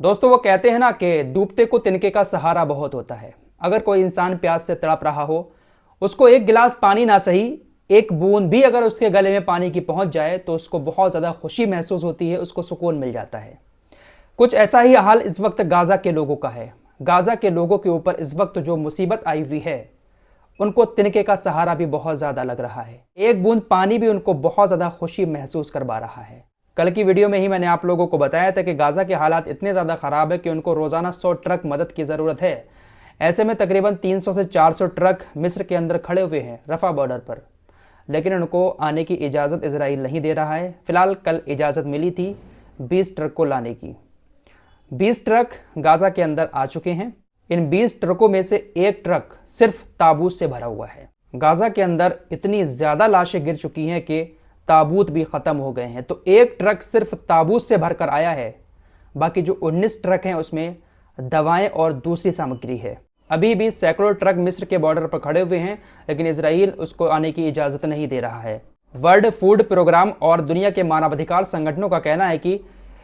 दोस्तों वो कहते हैं ना कि डूबते को तिनके का सहारा बहुत होता है। अगर कोई इंसान प्यास से तड़प रहा हो, उसको एक गिलास पानी ना सही, एक बूंद भी अगर उसके गले में पानी की पहुंच जाए तो उसको बहुत ज़्यादा खुशी महसूस होती है, उसको सुकून मिल जाता है। कुछ ऐसा ही हाल इस वक्त गाज़ा के लोगों का है। गाज़ा के लोगों के ऊपर इस वक्त जो मुसीबत आई हुई है, उनको तिनके का सहारा भी बहुत ज़्यादा लग रहा है। एक बूंद पानी भी उनको बहुत ज़्यादा खुशी महसूस करवा रहा है। कल की वीडियो में ही मैंने आप लोगों को बताया था कि गाज़ा के हालात इतने ज़्यादा ख़राब है कि उनको रोज़ाना 100 ट्रक मदद की ज़रूरत है। ऐसे में तकरीबन 300 से 400 ट्रक मिस्र के अंदर खड़े हुए हैं रफ़ा बॉर्डर पर, लेकिन उनको आने की इजाज़त इजराइल नहीं दे रहा है। फ़िलहाल कल इजाज़त मिली थी 20 ट्रक को लाने की। 20 ट्रक गाज़ा के अंदर आ चुके हैं। इन 20 ट्रकों में से एक ट्रक सिर्फ ताबूत से भरा हुआ है। गाज़ा के अंदर इतनी ज़्यादा लाशें गिर चुकी हैं कि ताबूत भी ख़त्म हो गए हैं, तो एक ट्रक सिर्फ ताबूत से भरकर आया है। बाकी जो 19 ट्रक हैं उसमें दवाएं और दूसरी सामग्री है। अभी भी सैकड़ों ट्रक मिस्र के बॉर्डर पर खड़े हुए हैं, लेकिन इजराइल उसको आने की इजाज़त नहीं दे रहा है। वर्ल्ड फूड प्रोग्राम और दुनिया के मानवाधिकार संगठनों का कहना है कि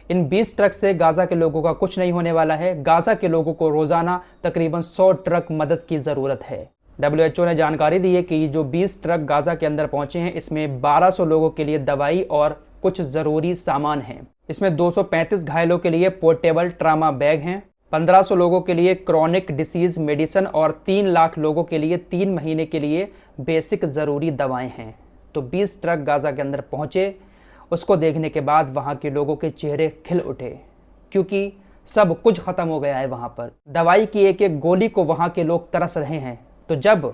इन 20 ट्रक से गाज़ा के लोगों का कुछ नहीं होने वाला है। गाज़ा के लोगों को रोज़ाना तकरीबन 100 ट्रक मदद की ज़रूरत है। WHO ने जानकारी दी है कि जो 20 ट्रक गाज़ा के अंदर पहुंचे हैं, इसमें 1200 लोगों के लिए दवाई और कुछ ज़रूरी सामान हैं। इसमें 235 घायलों के लिए पोर्टेबल ट्रामा बैग हैं, 1500 लोगों के लिए क्रॉनिक डिसीज़ मेडिसिन और 3 लाख लोगों के लिए 3 महीने के लिए बेसिक ज़रूरी दवाएं हैं। तो 20 ट्रक गाज़ा के अंदर पहुँचे, उसको देखने के बाद वहाँ के लोगों के चेहरे खिल उठे, क्योंकि सब कुछ ख़त्म हो गया है। वहाँ पर दवाई की एक एक गोली को वहाँ के लोग तरस रहे हैं। तो जब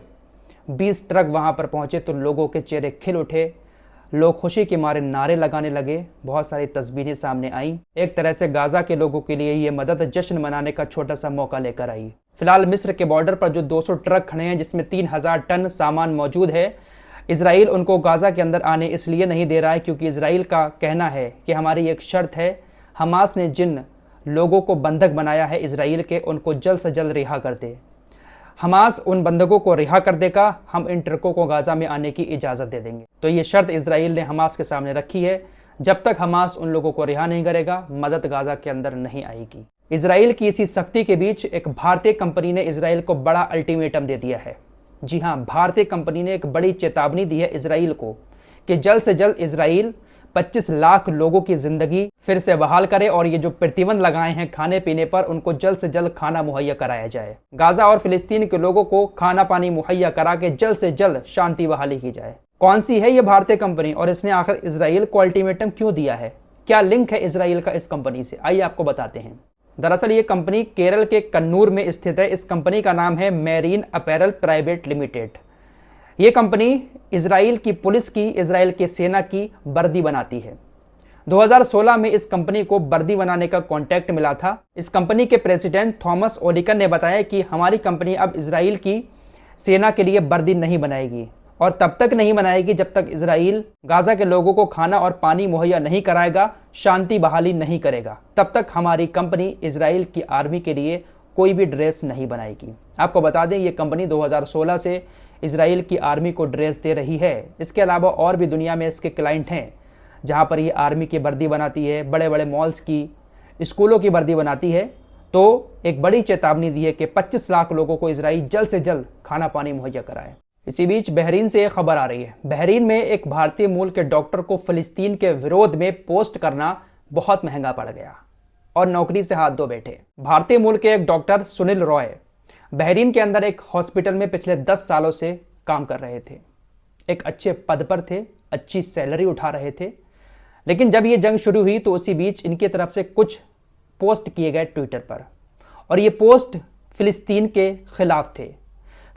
20 ट्रक वहाँ पर पहुँचे तो लोगों के चेहरे खिल उठे, लोग खुशी के मारे नारे लगाने लगे। बहुत सारी तस्वीरें सामने आईं। एक तरह से गाज़ा के लोगों के लिए ये मदद जश्न मनाने का छोटा सा मौका लेकर आई। फिलहाल मिस्र के बॉर्डर पर जो 200 ट्रक खड़े हैं, जिसमें 3000 टन सामान मौजूद है, इजराइल उनको गाज़ा के अंदर आने इसलिए नहीं दे रहा है क्योंकि इजराइल का कहना है कि हमारी एक शर्त है, हमास ने जिन लोगों को बंधक बनाया है इजराइल के, उनको जल्द से जल्द रिहा कर दे। हमास उन बंधकों को रिहा कर देगा, हम इन ट्रकों को गाज़ा में आने की इजाज़त दे देंगे। तो ये शर्त इजराइल ने हमास के सामने रखी है। जब तक हमास उन लोगों को रिहा नहीं करेगा, मदद गाज़ा के अंदर नहीं आएगी। इजराइल की इसी सख्ती के बीच एक भारतीय कंपनी ने इजराइल को बड़ा अल्टीमेटम दे दिया है। जी हाँ, भारतीय कंपनी ने एक बड़ी चेतावनी दी है इजराइल को कि जल्द से जल्द इजराइल 25 लाख लोगों की ज़िंदगी फिर से बहाल करे और ये जो प्रतिबंध लगाए हैं खाने पीने पर, उनको जल्द से जल्द खाना मुहैया कराया जाए। गाज़ा और फिलिस्तीन के लोगों को खाना पानी मुहैया करा के जल्द से जल्द शांति बहाली की जाए। कौन सी है ये भारतीय कंपनी और इसने आखिर इजराइल को अल्टीमेटम क्यों दिया है? क्या लिंक है इजराइल का इस कंपनी से? आइए आपको बताते हैं। दरअसल ये कंपनी केरल के कन्नूर में स्थित है। इस कंपनी का नाम है मेरीन अपैरल प्राइवेट लिमिटेड। ये कंपनी इजराइल की पुलिस की, इजराइल के सेना की वर्दी बनाती है। 2016 में इस कंपनी को वर्दी बनाने का कॉन्ट्रैक्ट मिला था। इस कंपनी के प्रेसिडेंट थॉमस ओलिकन ने बताया कि हमारी कंपनी अब इजराइल की सेना के लिए वर्दी नहीं बनाएगी और तब तक नहीं बनाएगी जब तक इजराइल गाज़ा के लोगों को खाना और पानी मुहैया नहीं कराएगा, शांति बहाली नहीं करेगा, तब तक हमारी कंपनी इजराइल की आर्मी के लिए कोई भी ड्रेस नहीं बनाएगी। आपको बता दें, ये कंपनी 2016 से इजराइल की आर्मी को ड्रेस दे रही है। इसके अलावा और भी दुनिया में इसके क्लाइंट हैं जहाँ पर ये आर्मी की वर्दी बनाती है, बड़े बड़े मॉल्स की, स्कूलों की वर्दी बनाती है। तो एक बड़ी चेतावनी दी है कि 25 लाख लोगों को इजराइल जल्द से जल्द खाना पानी मुहैया कराए। इसी बीच बहरीन से एक खबर आ रही है। बहरीन में एक भारतीय मूल के डॉक्टर को फिलिस्तीन के विरोध में पोस्ट करना बहुत महंगा पड़ गया और नौकरी से हाथ धो बैठे। भारतीय मूल के एक डॉक्टर सुनील रॉय बहरीन के अंदर एक हॉस्पिटल में पिछले 10 सालों से काम कर रहे थे। एक अच्छे पद पर थे, अच्छी सैलरी उठा रहे थे, लेकिन जब ये जंग शुरू हुई तो उसी बीच इनकी तरफ से कुछ पोस्ट किए गए ट्विटर पर, और ये पोस्ट फिलिस्तीन के खिलाफ थे।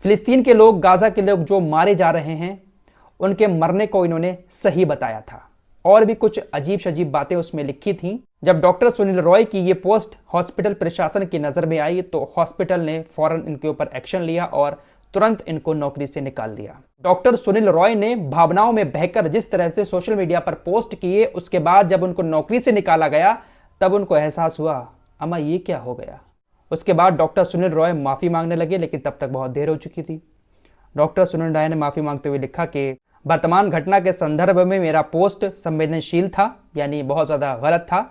फिलिस्तीन के लोग, गाज़ा के लोग जो मारे जा रहे हैं, उनके मरने को इन्होंने सही बताया था और भी कुछ अजीब शजीब बातें उसमें लिखी थीं। जब डॉक्टर सुनील रॉय की ये पोस्ट हॉस्पिटल प्रशासन की नज़र में आई तो हॉस्पिटल ने फौरन इनके ऊपर एक्शन लिया और तुरंत इनको नौकरी से निकाल दिया। डॉक्टर सुनील रॉय ने भावनाओं में बहकर जिस तरह से सोशल मीडिया पर पोस्ट किए, उसके बाद जब उनको नौकरी से निकाला गया तब उनको एहसास हुआ, अम्मा ये क्या हो गया। उसके बाद डॉक्टर सुनील रॉय माफ़ी मांगने लगे, लेकिन तब तक बहुत देर हो चुकी थी। डॉक्टर सुनील रॉय ने माफ़ी मांगते हुए लिखा कि वर्तमान घटना के संदर्भ में मेरा पोस्ट संवेदनशील था, यानी बहुत ज़्यादा गलत था।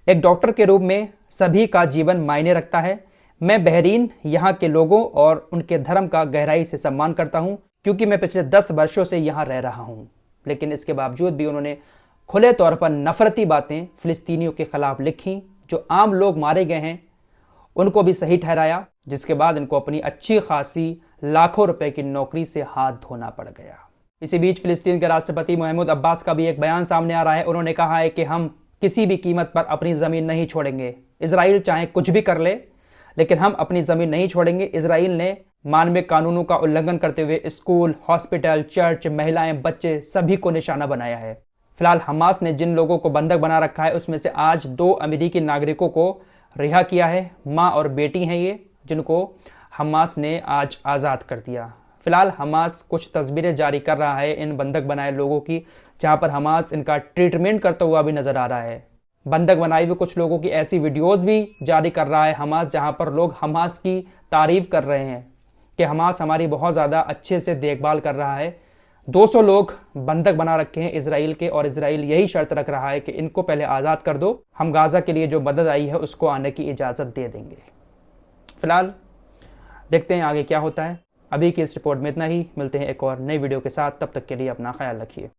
एक डॉक्टर के रूप में सभी का जीवन मायने रखता है। मैं बहरीन, यहाँ के लोगों और उनके धर्म का गहराई से सम्मान करता हूँ, क्योंकि मैं पिछले 10 वर्षों से यहाँ रह रहा हूँ। लेकिन इसके बावजूद भी उन्होंने खुले तौर पर नफरती बातें फ़िलिस्तीनियों के खिलाफ लिखी। जो आम लोग मारे गए हैं उनको भी सही ठहराया, जिसके बाद इनको अपनी अच्छी खासी लाखों रुपए की नौकरी से हाथ धोना पड़ गया। इसी बीच फ़िलिस्तीन के राष्ट्रपति महमूद अब्बास का भी एक बयान सामने आ रहा है। उन्होंने कहा है कि हम किसी भी कीमत पर अपनी ज़मीन नहीं छोड़ेंगे। इजराइल चाहे कुछ भी कर ले, लेकिन हम अपनी ज़मीन नहीं छोड़ेंगे। इजराइल ने मानवीय कानूनों का उल्लंघन करते हुए स्कूल, हॉस्पिटल, चर्च, महिलाएं, बच्चे सभी को निशाना बनाया है। फिलहाल हमास ने जिन लोगों को बंधक बना रखा है उसमें से आज 2 अमेरिकी नागरिकों को रिहा किया है। माँ और बेटी हैं ये, जिनको हमास ने आज आज़ाद कर दिया। फिलहाल हमास कुछ तस्वीरें जारी कर रहा है इन बंधक बनाए लोगों की, जहां पर हमास इनका ट्रीटमेंट करता हुआ भी नजर आ रहा है। बंधक बनाए हुए कुछ लोगों की ऐसी वीडियोस भी जारी कर रहा है हमास, जहां पर लोग हमास की तारीफ कर रहे हैं कि हमास हमारी बहुत ज़्यादा अच्छे से देखभाल कर रहा है। 200 लोग बंधक बना रखे हैं इजराइल के, और इजराइल यही शर्त रख रहा है कि इनको पहले आज़ाद कर दो, हम गाज़ा के लिए जो मदद आई है उसको आने की इजाज़त दे देंगे। फिलहाल देखते हैं आगे क्या होता है। अभी की इस रिपोर्ट में इतना ही। मिलते हैं एक और नई वीडियो के साथ, तब तक के लिए अपना ख्याल रखिए।